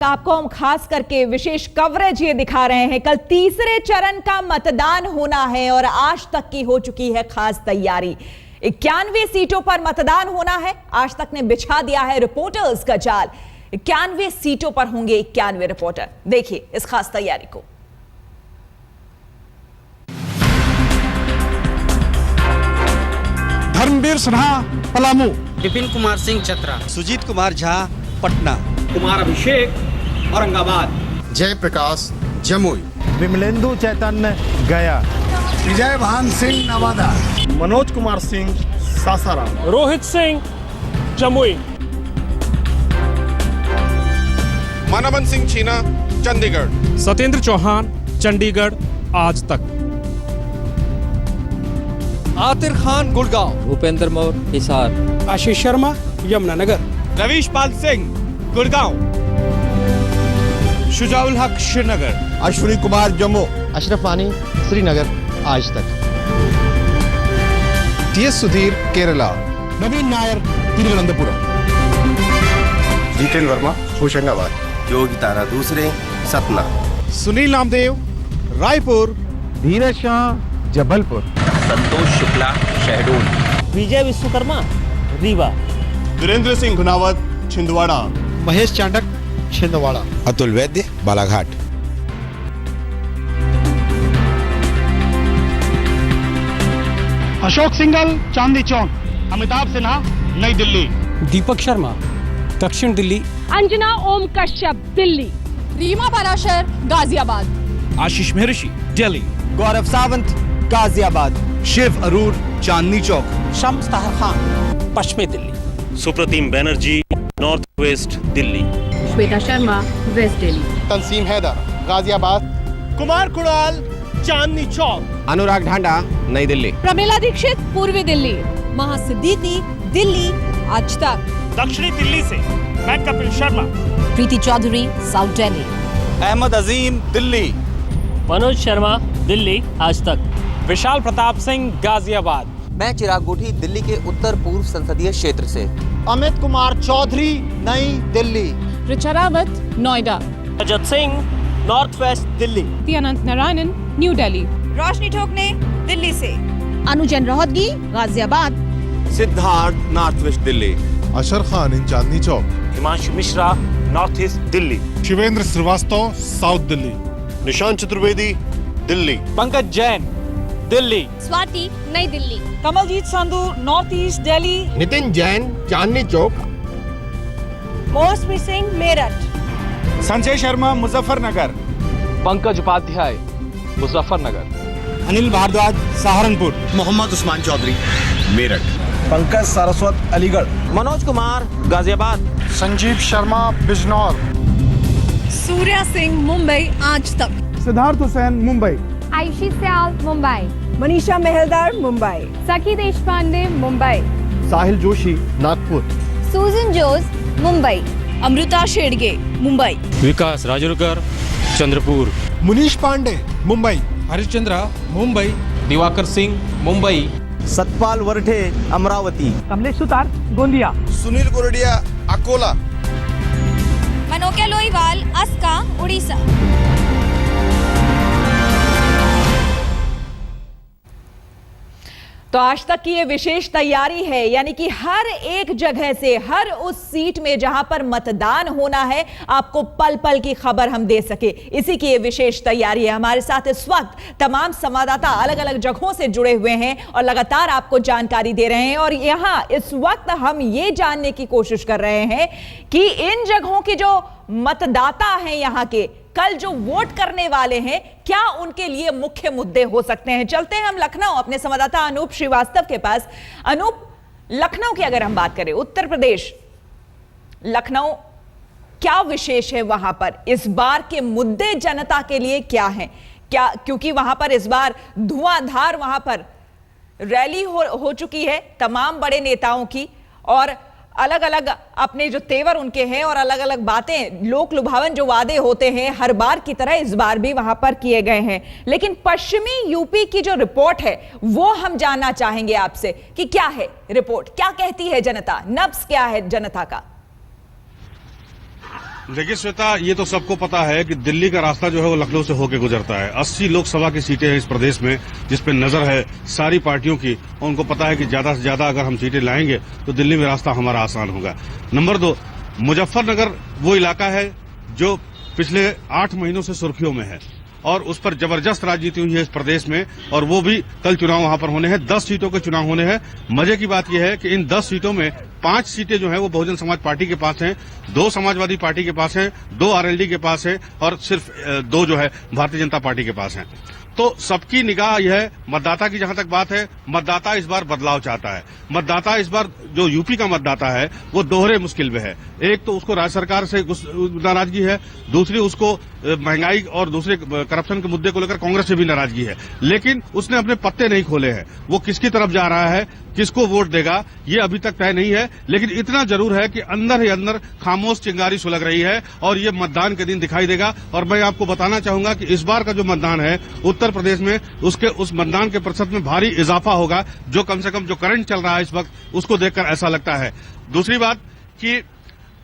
आपको हम खास करके विशेष कवरेज ये दिखा रहे हैं। कल तीसरे चरण का मतदान होना है और आज तक की हो चुकी है खास तैयारी। 91 सीटों पर मतदान होना है। आज तक ने बिछा दिया है रिपोर्टर्स का जाल। 91 सीटों पर होंगे 91 रिपोर्टर। देखिए इस खास तैयारी को। धर्मवीर सिन्हा पलामू, विपिन कुमार सिंह चतरा, सुजीत कुमार झा पटना, कुमार अभिषेक औरंगाबाद, जयप्रकाश जमुई, विमलेंदु चैतन्य गया, विजय भान सिंह नवादा, मनोज कुमार सिंह सासाराम, रोहित सिंह जमुई, मानवन सिंह छीना चंडीगढ़, सत्येंद्र चौहान चंडीगढ़ आज तक, आतिर खान गुड़गांव, भूपेंद्र मौर्य हिसार, आशीष शर्मा यमुनानगर, रवीश पाल सिंह गुड़गांव, शुजाउल हक श्रीनगर, अश्विनी कुमार जम्मू, अशरफ वानी श्रीनगर आज तक, टीएस सुधीर केरला, नवीन नायर तिरुवनंतपुरम, जीतेन वर्मा होशंगाबाद, योगी तारा दूसरे सतना, सुनील नामदेव रायपुर, धीरज शाह जबलपुर, संतोष शुक्ला शहडोल, विजय विश्वकर्मा रीवा, वीरेंद्र सिंह गुनावत छिंदवाड़ा, महेश चांडक छिंदवाड़ा, अतुल वैद्य बालाघाट, अशोक सिंघल चांदी चौक, अमिताभ सिन्हा नई दिल्ली, दीपक शर्मा दक्षिण दिल्ली, अंजना ओम कश्यप दिल्ली, रीमा पराशर गाजियाबाद, आशीष महर्षि दिल्ली, गौरव सावंत गाजियाबाद, शिव अरूर चांदनी चौक, शम्स ताहर खान पश्चिमी Delhi, Supratim Banerjee north west Delhi, Shweta Sharma west Delhi, Tanseem Haider Ghaziabad, Kumar Kunal Chandni Chowk, Anurag Dhanda नई दिल्ली, प्रमिला दीक्षित पूर्वी दिल्ली, महा सिद्दीकी दिल्ली आज तक, दक्षिणी दिल्ली से मैं कपिल शर्मा, प्रीति चौधरी साउथ दिल्ली, अहमद अजीम दिल्ली, मनोज शर्मा दिल्ली आज तक, विशाल प्रताप सिंह गाजियाबाद, मैं चिराग गोठी दिल्ली के उत्तर पूर्व संसदीय क्षेत्र से, अमित कुमार चौधरी नई Delhi, Richa Rawat Noida, Rajat Singh north west Delhi, Anant Narayanan new Delhi, Roshni Thokne Delhi से, Anujan Rohatgi Ghaziabad, Siddharth north west Delhi, Ashar Khan in Chandni Chowk, Himanshu Mishra north east Delhi, Shivendra Srivastava south Delhi, Nishant Chaturvedi Delhi, Pankaj Jain Delhi, Swati नई दिल्ली, कमलजीत संधू नॉर्थ ईस्ट दिल्ली, नितिन जैन चांदनी चौक, मोहस्मी सिंह मेरठ, संजय शर्मा मुजफ्फरनगर, पंकज उपाध्याय मुजफ्फरनगर, अनिल भारद्वाज सहारनपुर, मोहम्मद उस्मान चौधरी मेरठ, पंकज सारस्वत अलीगढ़, मनोज कुमार गाजियाबाद, संजीव शर्मा बिजनौर, सूर्या सिंह मुंबई आज तक, सिद्धार्थ हुसैन मुंबई, आयुषी सयाल मुंबई, मनीषा मेहलदार मुंबई, सखी देशपांडे मुंबई, साहिल जोशी नागपुर, सुजन जोस मुंबई, अमृता शेडगे मुंबई, विकास राजूरकर चंद्रपुर, मुनीश पांडे मुंबई, हरिश्चंद्रा मुंबई, दिवाकर सिंह मुंबई, सतपाल वरठे अमरावती, कमलेश सुतार गोंदिया, सुनील गोरडिया अकोला, मनोके लोईवाल अस्का उड़ीसा। तो आज तक की ये विशेष तैयारी है, यानी कि हर एक जगह से, हर उस सीट में जहां पर मतदान होना है, आपको पल पल की खबर हम दे सके, इसी की ये विशेष तैयारी है। हमारे साथ इस वक्त तमाम संवाददाता अलग अलग जगहों से जुड़े हुए हैं और लगातार आपको जानकारी दे रहे हैं। और यहां इस वक्त हम ये जानने की कोशिश कर रहे हैं कि इन जगहों के जो मतदाता हैं, यहां के कल जो वोट करने वाले हैं, क्या उनके लिए मुख्य मुद्दे हो सकते हैं। चलते हैं हम लखनऊ अपने संवाददाता अनूप श्रीवास्तव के पास। अनूप, लखनऊ की अगर हम बात करें, उत्तर प्रदेश लखनऊ, क्या विशेष है वहां पर? इस बार के मुद्दे जनता के लिए क्या हैं? क्या, क्योंकि वहां पर इस बार धुआंधार वहां पर रैली हो चुकी है तमाम बड़े नेताओं की, और अलग अलग अपने जो तेवर उनके हैं और अलग अलग बातें, लोक लुभावन जो वादे होते हैं हर बार की तरह इस बार भी वहां पर किए गए हैं। लेकिन पश्चिमी यूपी की जो रिपोर्ट है वो हम जानना चाहेंगे आपसे कि क्या है रिपोर्ट, क्या कहती है जनता, नब्ज क्या है जनता का। देखिए श्वेता, ये तो सबको पता है कि दिल्ली का रास्ता जो है वो लखनऊ से होकर गुजरता है। 80 लोकसभा की सीटें हैं इस प्रदेश में, जिस पे नजर है सारी पार्टियों की, और उनको पता है कि ज्यादा से ज्यादा अगर हम सीटें लाएंगे तो दिल्ली में रास्ता हमारा आसान होगा। नंबर 2, मुजफ्फरनगर वो इलाका है जो पिछले 8 महीनों से सुर्खियों में है और उस पर जबरदस्त राजनीति हुई है इस प्रदेश में, और वो भी कल चुनाव वहां पर होने हैं। 10 सीटों के चुनाव होने हैं। मजे की बात यह है कि इन 10 सीटों में 5 सीटें जो है वो बहुजन समाज पार्टी के पास हैं, 2 समाजवादी पार्टी के पास हैं, 2 आरएलडी के पास है और सिर्फ 2 जो है भारतीय जनता पार्टी के पास हैं। तो सबकी निगाह यह है, मतदाता की जहां तक बात है, मतदाता इस बार बदलाव चाहता है। मतदाता इस बार जो यूपी का मतदाता है वो दोहरे मुश्किल में है। एक तो उसको राज्य सरकार से नाराजगी है, दूसरी उसको महंगाई और दूसरे करप्शन के मुद्दे को लेकर कांग्रेस से भी नाराजगी है। लेकिन उसने अपने पत्ते नहीं खोले हैं। वो किसकी तरफ जा रहा है, किसको वोट देगा, ये अभी तक तय नहीं है। लेकिन इतना जरूर है कि अंदर ही अंदर खामोश चिंगारी सुलग रही है और ये मतदान के दिन दिखाई देगा। और मैं आपको बताना चाहूंगा कि इस बार का जो मतदान है उत्तर प्रदेश में, उस मतदान के प्रतिशत में भारी इजाफा होगा, जो कम से कम जो करंट चल रहा है इस वक्त उसको देखकर ऐसा लगता है। दूसरी बात कि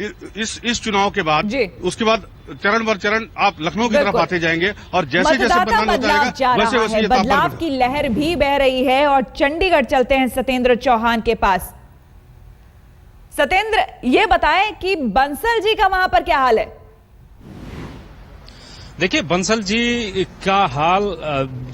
इस चुनाव के बाद, उसके बाद चरण बर चरण आप लखनऊ की तरफ आते जाएंगे और जैसे जैसे मतदान होता जाएगा वैसे वैसे बदलाव की लहर भी बह रही है। और चंडीगढ़ चलते हैं सत्येंद्र चौहान के पास। सत्येंद्र, ये बताएं कि बंसल जी का वहां पर क्या हाल है? देखिए, बंसल जी का हाल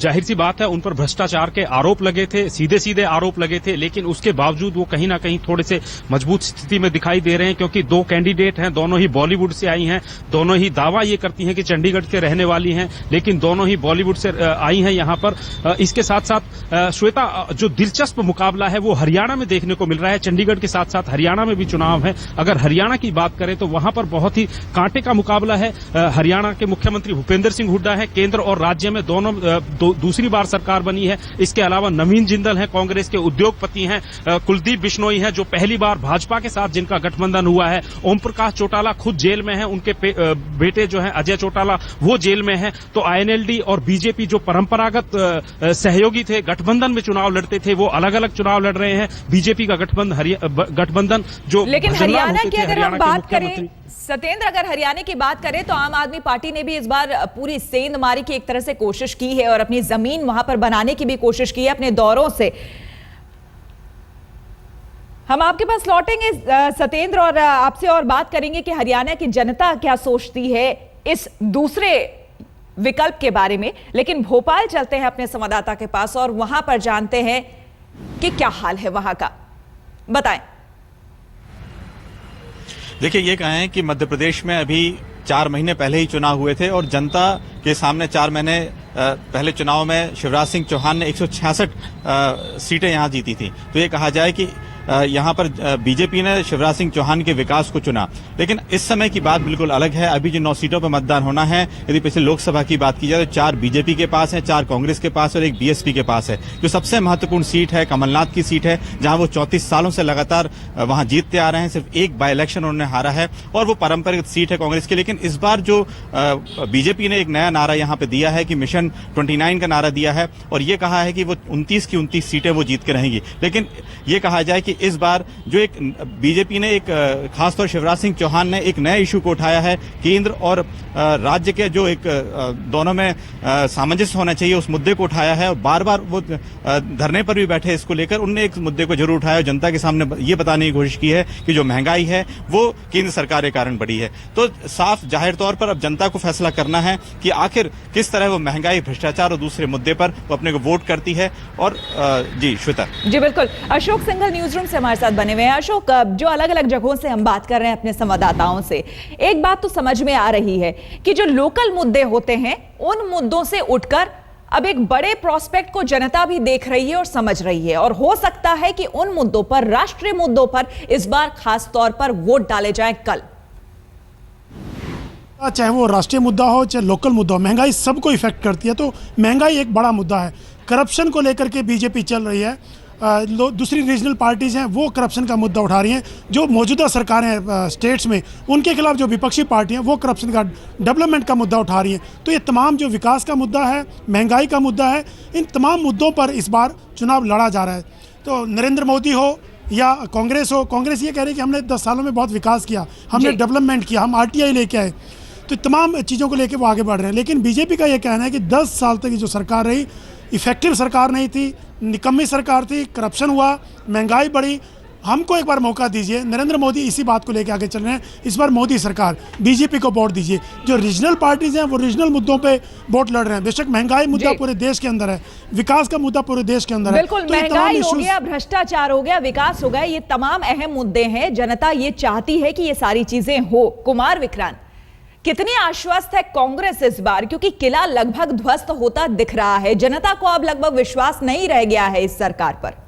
जाहिर सी बात है, उन पर भ्रष्टाचार के आरोप लगे थे, सीधे सीधे आरोप लगे थे, लेकिन उसके बावजूद वो कहीं ना कहीं थोड़े से मजबूत स्थिति में दिखाई दे रहे हैं, क्योंकि 2 कैंडिडेट हैं, दोनों ही बॉलीवुड से आई हैं, दोनों ही दावा ये करती हैं कि चंडीगढ़ के रहने वाली हैं, लेकिन दोनों ही बॉलीवुड से आई हैं यहां पर। इसके साथ साथ श्वेता, जो दिलचस्प मुकाबला है वो हरियाणा में देखने को मिल रहा है। चंडीगढ़ के साथ साथ हरियाणा में भी चुनाव है। अगर हरियाणा की बात करें तो वहां पर बहुत ही कांटे का मुकाबला है। हरियाणा के मुख्यमंत्री भूपेंद्र सिंह हुड्डा है, केंद्र और राज्य में दोनों दूसरी बार सरकार बनी है। इसके अलावा नवीन जिंदल है, कांग्रेस के उद्योगपति हैं, कुलदीप बिश्नोई है जो पहली बार भाजपा के साथ जिनका गठबंधन हुआ है, ओम प्रकाश चौटाला खुद जेल में है, उनके बेटे जो है अजय चौटाला वो जेल में है। तो आईएनएलडी और बीजेपी जो परंपरागत सहयोगी थे, गठबंधन में चुनाव लड़ते थे, वो अलग अलग चुनाव लड़ रहे हैं। बीजेपी का गठबंधन जो, लेकिन हरियाणा की अगर हम बात करें सत्येंद्र, अगर हरियाणा की बात करें तो आम आदमी पार्टी ने भी इस बार पूरी सेंध मारी की एक तरह से कोशिश की है और अपनी जमीन वहां पर बनाने की भी कोशिश की है अपने दौरों से। हम आपके पास लौटेंगे सत्येंद्र और आपसे और बात करेंगे कि हरियाणा की जनता क्या सोचती है इस दूसरे विकल्प के बारे में। लेकिन भोपाल चलते हैं अपने संवाददाता के पास और वहां पर जानते हैं कि क्या हाल है वहां का। बताएं। देखिए, ये कहें कि मध्य प्रदेश में अभी 4 महीने पहले ही चुनाव हुए थे और जनता के सामने 4 महीने पहले चुनाव में शिवराज सिंह चौहान ने 166 सीटें यहां जीती थी। तो ये कहा जाए कि यहाँ पर बीजेपी ने शिवराज सिंह चौहान के विकास को चुना। लेकिन इस समय की बात बिल्कुल अलग है। अभी जो 9 सीटों पर मतदान होना है, यदि पिछले लोकसभा की बात की जाए तो 4 बीजेपी के पास है, 4 कांग्रेस के पास और 1 बीएसपी के पास है। जो सबसे महत्वपूर्ण सीट है कमलनाथ की सीट है, जहां वो 34 सालों से लगातार वहां जीतते आ रहे हैं। सिर्फ एक बाई इलेक्शन उन्होंने हारा है और वो पारंपरिक सीट है कांग्रेस की। लेकिन इस बार जो बीजेपी ने एक नया नारा यहाँ पे दिया है कि मिशन 29 का नारा दिया है और ये कहा है कि वो 29 की 29 सीटें वो जीत के रहेंगी। लेकिन ये कहा जाए कि इस बार जो एक बीजेपी ने एक खासतौर शिवराज सिंह चौहान ने एक नए इशू को उठाया है, केंद्र और राज्य के जो एक दोनों में सामंजस्य होना चाहिए उस मुद्दे को उठाया है। और बार बार वो धरने पर भी बैठे इसको लेकर उनने एक मुद्दे को जरूर उठाया और जनता के सामने ये बताने की कोशिश की है कि जो महंगाई है वो केंद्र सरकार के कारण बढ़ी है। तो साफ जाहिर तौर पर अब जनता को फैसला करना है कि आखिर किस तरह वो महंगाई, भ्रष्टाचार और दूसरे मुद्दे पर वो अपने को वोट करती है। और जी श्वेता। जी बिल्कुल, अशोक सिंघल न्यूज रूम से हमारे साथ बने हुए हैं। अशोक, जो अलग अलग जगहों से हम बात कर रहे हैं अपने संवाददाताओं से, एक बात तो समझ में आ रही है कि जो लोकल मुद्दे होते हैं उन मुद्दों से उठकर अब एक बड़े प्रोस्पेक्ट को जनता भी देख रही है और समझ रही है और हो सकता है कि उन मुद्दों पर, राष्ट्रीय मुद्दों पर इस बार खास तौर पर वोट डाले जाएं कल। चाहे वो राष्ट्रीय मुद्दा हो चाहे लोकल मुद्दा हो, महंगाई सबको इफेक्ट करती है। तो महंगाई एक बड़ा मुद्दा है। करप्शन को लेकर के बीजेपी चल रही है। दूसरी रीजनल पार्टीज हैं वो करप्शन का मुद्दा उठा रही हैं। जो मौजूदा सरकारें स्टेट्स में, उनके खिलाफ जो विपक्षी पार्टियां वो करप्शन का, डेवलपमेंट का मुद्दा उठा रही हैं। तो ये तमाम जो विकास का मुद्दा है, महंगाई का मुद्दा है, इन तमाम मुद्दों पर इस बार चुनाव लड़ा जा रहा है। तो नरेंद्र मोदी हो, या कांग्रेस हो, कांग्रेस ये कह रही है कि हमने 10 सालों में बहुत विकास किया, हमने डेवलपमेंट किया, हम आरटीआई लेके आए, तो तमाम चीज़ों को लेके वो आगे बढ़ रहे हैं। लेकिन बीजेपी का ये कहना है कि 10 साल तक की जो सरकार रही, इफेक्टिव सरकार नहीं थी, निकम्मी सरकार थी, करप्शन हुआ, महंगाई बढ़ी, हमको एक बार मौका दीजिए। नरेंद्र मोदी इसी बात को लेकर आगे चल रहे हैं। इस बार मोदी सरकार, बीजेपी को वोट दीजिए। जो रीजनल पार्टीज हैं वो रीजनल मुद्दों पे वोट लड़ रहे हैं। बेशक महंगाई मुद्दा पूरे देश के अंदर है, विकास का मुद्दा पूरे देश के अंदर है। बिल्कुल, महंगाई हो गया, भ्रष्टाचार हो गया, विकास हो गया, ये तमाम अहम मुद्दे हैं। जनता ये चाहती है कि ये सारी चीजें हो। कुमार विक्रांत, कितनी आश्वस्त है कांग्रेस इस बार, क्योंकि किला लगभग ध्वस्त होता दिख रहा है, जनता को अब लगभग विश्वास नहीं रह गया है इस सरकार पर।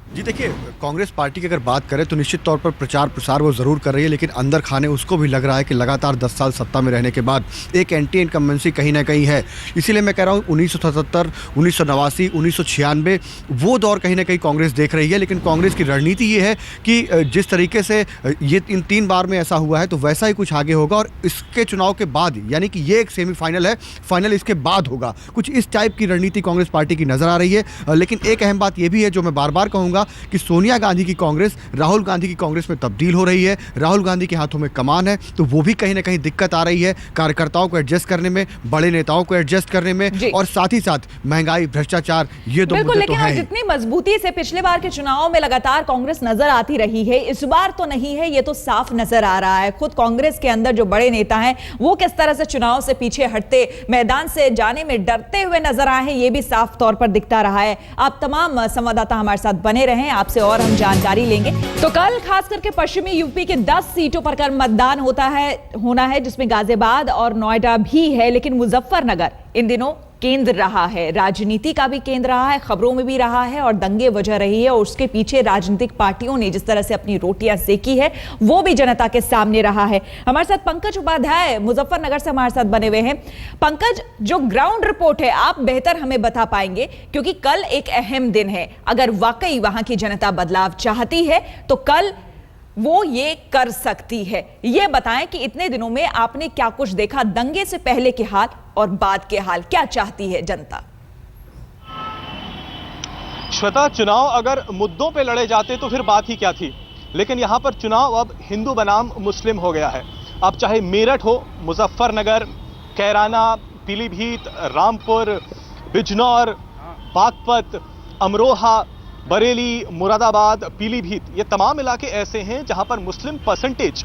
जी देखिए, कांग्रेस पार्टी की अगर बात करें तो निश्चित तौर पर प्रचार प्रसार वो ज़रूर कर रही है, लेकिन अंदर खाने उसको भी लग रहा है कि लगातार 10 साल सत्ता में रहने के बाद एक एंटी इनकम्बेंसी कहीं ना कहीं है। इसीलिए मैं कह रहा हूँ 1977, 1989, 1996 वो दौर कहीं ना कहीं कांग्रेस देख रही है। लेकिन कांग्रेस की रणनीति ये है कि जिस तरीके से ये इन 3 बार में ऐसा हुआ है तो वैसा ही कुछ आगे होगा, और इसके चुनाव के बाद, यानी कि ये एक सेमीफाइनल है, फाइनल इसके बाद होगा। कुछ इस टाइप की रणनीति कांग्रेस पार्टी की नज़र आ रही है। लेकिन एक अहम बात ये भी है जो मैं बार बार कहूँगा कि सोनिया गांधी की कांग्रेस राहुल गांधी की कांग्रेस में तब्दील हो रही है। राहुल गांधी के हाथों में कमान है, तो वो भी कहीं ना कहीं दिक्कत आ रही है कार्यकर्ताओं को एडजस्ट करने में, बड़े नेताओं को एडजस्ट करने में, और साथ ही साथ महंगाई, भ्रष्टाचार, ये दो मुद्दे तो हैं। जितनी मजबूती से पिछले बार के चुनाव में लगातार कांग्रेस नजर आती रही है, इस बार तो नहीं है, ये तो साफ नजर आ रहा है। खुद कांग्रेस के अंदर जो बड़े नेता हैं वो किस तरह से चुनाव से पीछे हटते, मैदान से जाने में डरते हुए नजर आए हैं, ये भी साफ तौर पर दिखता रहा है। आप तमाम संवाददाता हमारे साथ बने रहें, आपसे और हम जानकारी लेंगे। तो कल खास करके पश्चिमी यूपी के 10 सीटों पर कल मतदान होना है, जिसमें गाजियाबाद और नोएडा भी है। लेकिन मुजफ्फरनगर इन दिनों केंद्र रहा है, राजनीति का भी केंद्र रहा है, खबरों में भी रहा है, और दंगे वजह रही है, और उसके पीछे राजनीतिक पार्टियों ने जिस तरह से अपनी रोटियां सेकी है वो भी जनता के सामने रहा है। हमारे साथ पंकज उपाध्याय मुजफ्फरनगर से हमारे साथ बने हुए हैं। पंकज, जो ग्राउंड रिपोर्ट है आप बेहतर हमें बता पाएंगे, क्योंकि कल एक अहम दिन है। अगर वाकई वहां की जनता बदलाव चाहती है तो कल वो ये कर सकती है। ये बताएं कि इतने दिनों में आपने क्या कुछ देखा, दंगे से पहले के हाल और बाद के हाल, क्या चाहती है जनता? श्वेता, चुनाव अगर मुद्दों पे लड़े जाते तो फिर बात ही क्या थी, लेकिन यहां पर चुनाव अब हिंदू बनाम मुस्लिम हो गया है। अब चाहे मेरठ हो, मुजफ्फरनगर, कैराना, पीलीभीत, रामपुर, बिजनौर, बागपत, अमरोहा, बरेली, मुरादाबाद, पीलीभीत, ये तमाम इलाके ऐसे हैं जहां पर मुस्लिम परसेंटेज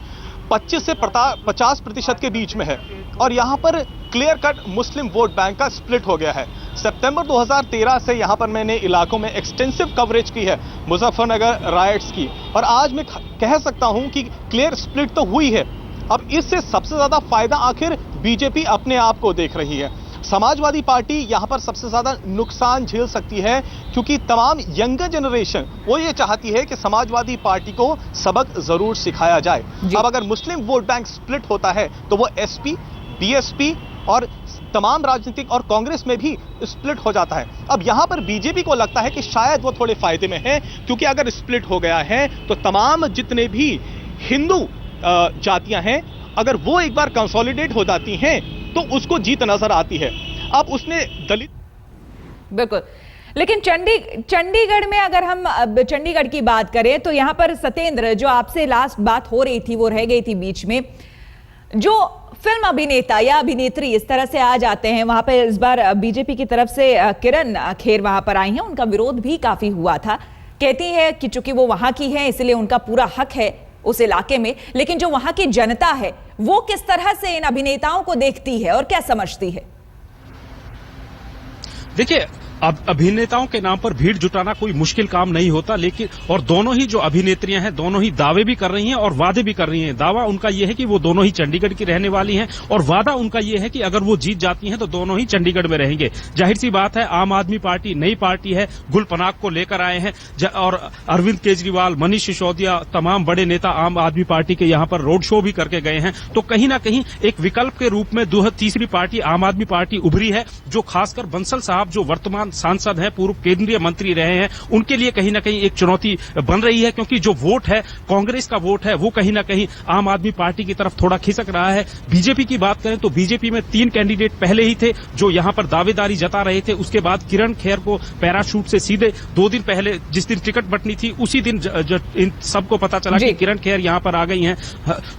25 से 50% के बीच में है, और यहां पर क्लियर कट मुस्लिम वोट बैंक का स्प्लिट हो गया है। सितंबर 2013 से यहां पर मैंने इलाकों में एक्सटेंसिव कवरेज की है मुजफ्फरनगर राइट्स की, और आज मैं कह सकता हूं कि क्लियर स्प्लिट तो हुई है। अब इससे सबसे ज्यादा फायदा आखिर बीजेपी अपने आप को देख रही है। समाजवादी पार्टी यहां पर सबसे ज्यादा नुकसान झेल सकती है, क्योंकि तमाम यंगर जनरेशन वो ये चाहती है कि समाजवादी पार्टी को सबक जरूर सिखाया जाए। अब अगर मुस्लिम वोट बैंक स्प्लिट होता है तो वो एसपी, बीएसपी और तमाम राजनीतिक और कांग्रेस में भी स्प्लिट हो जाता है। अब यहां पर बीजेपी को लगता है कि शायद वो थोड़े फायदे में है, क्योंकि अगर स्प्लिट हो गया है तो तमाम जितने भी हिंदू जातियां हैं, अगर वो एक बार कंसोलिडेट हो जाती हैं तो उसको जीत नजर आती है। अब उसने दलित, बिल्कुल, लेकिन चंडीगढ़ में अगर हम चंडीगढ़ की बात करें तो यहां पर सत्येंद्र, जो आपसे लास्ट बात हो रही थी वो रह गई थी बीच में, जो फिल्म अभिनेता या अभिनेत्री इस तरह से आ जाते हैं वहां पर, इस बार बीजेपी की तरफ से किरण खेर वहां पर आई हैं, उनका विरोध भी काफी हुआ था। कहती है कि चूंकि वो वहां की है इसलिए उनका पूरा हक है उस इलाके में, लेकिन जो वहां की जनता है वो किस तरह से इन अभिनेताओं को देखती है और क्या समझती है? देखिए, अब अभिनेताओं के नाम पर भीड़ जुटाना कोई मुश्किल काम नहीं होता, लेकिन और दोनों ही जो अभिनेत्रियां हैं दोनों ही दावे भी कर रही हैं और वादे भी कर रही हैं। दावा उनका यह है कि वो दोनों ही चंडीगढ़ की रहने वाली हैं, और वादा उनका यह है कि अगर वो जीत जाती हैं तो दोनों ही चंडीगढ़ में रहेंगे। जाहिर सी बात है, आम आदमी पार्टी नई पार्टी है, गुल पनाग को लेकर आए हैं, और अरविंद केजरीवाल, मनीष सिसोदिया, तमाम बड़े नेता आम आदमी पार्टी के यहां पर रोड शो भी करके गए हैं। तो कहीं ना कहीं एक विकल्प के रूप में तीसरी पार्टी आम आदमी पार्टी उभरी है, जो खासकर बंसल साहब जो वर्तमान सांसद हैं, पूर्व केंद्रीय मंत्री रहे हैं, उनके लिए कहीं ना कहीं एक चुनौती बन रही है, क्योंकि जो वोट है, कांग्रेस का वोट है, वो कहीं ना कहीं आम आदमी पार्टी की तरफ थोड़ा खिसक रहा है। बीजेपी की बात करें तो बीजेपी में 3 कैंडिडेट पहले ही थे जो यहां पर दावेदारी जता रहे थे। उसके बाद किरण खेर को पैराशूट से सीधे 2 दिन पहले, जिस दिन टिकट बंटनी थी, उसी दिन इन सबको पता चला कि किरण खेर यहां पर आ गई हैं।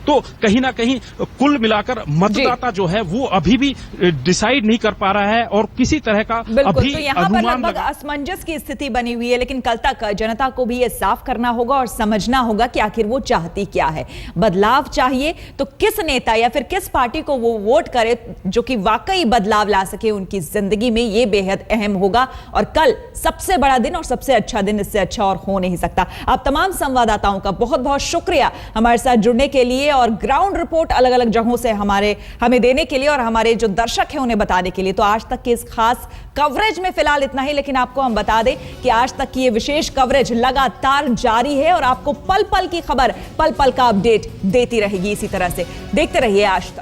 तो कहीं ना कहीं कुल मिलाकर मतदाता जो है वो अभी भी डिसाइड नहीं कर पा रहा है और किसी तरह का अभी तो यहाँ पर लगभग असमंजस की स्थिति बनी हुई है। लेकिन कल तक जनता को भी ये साफ करना होगा और समझना होगा कि आखिर वो चाहती क्या है। बदलाव चाहिए तो किस नेता या फिर किस पार्टी को वो वोट करे जो कि वाकई बदलाव ला सके उनकी जिंदगी में, ये बेहद अहम होगा। और कल सबसे बड़ा दिन और सबसे अच्छा दिन, इससे अच्छा और हो नहीं सकता। आप तमाम संवाददाताओं का बहुत बहुत शुक्रिया हमारे साथ जुड़ने के लिए और ग्राउंड रिपोर्ट अलग अलग जगहों से हमें देने के लिए और हमारे जो दर्शक हैं उन्हें बताने के लिए। तो आज तक के इस खास कवरेज में फिलहाल इतना ही, लेकिन आपको हम बता दें कि आज तक की ये विशेष कवरेज लगातार जारी है और आपको पल पल की खबर, पल पल का अपडेट देती रहेगी। इसी तरह से देखते रहिए आज तक।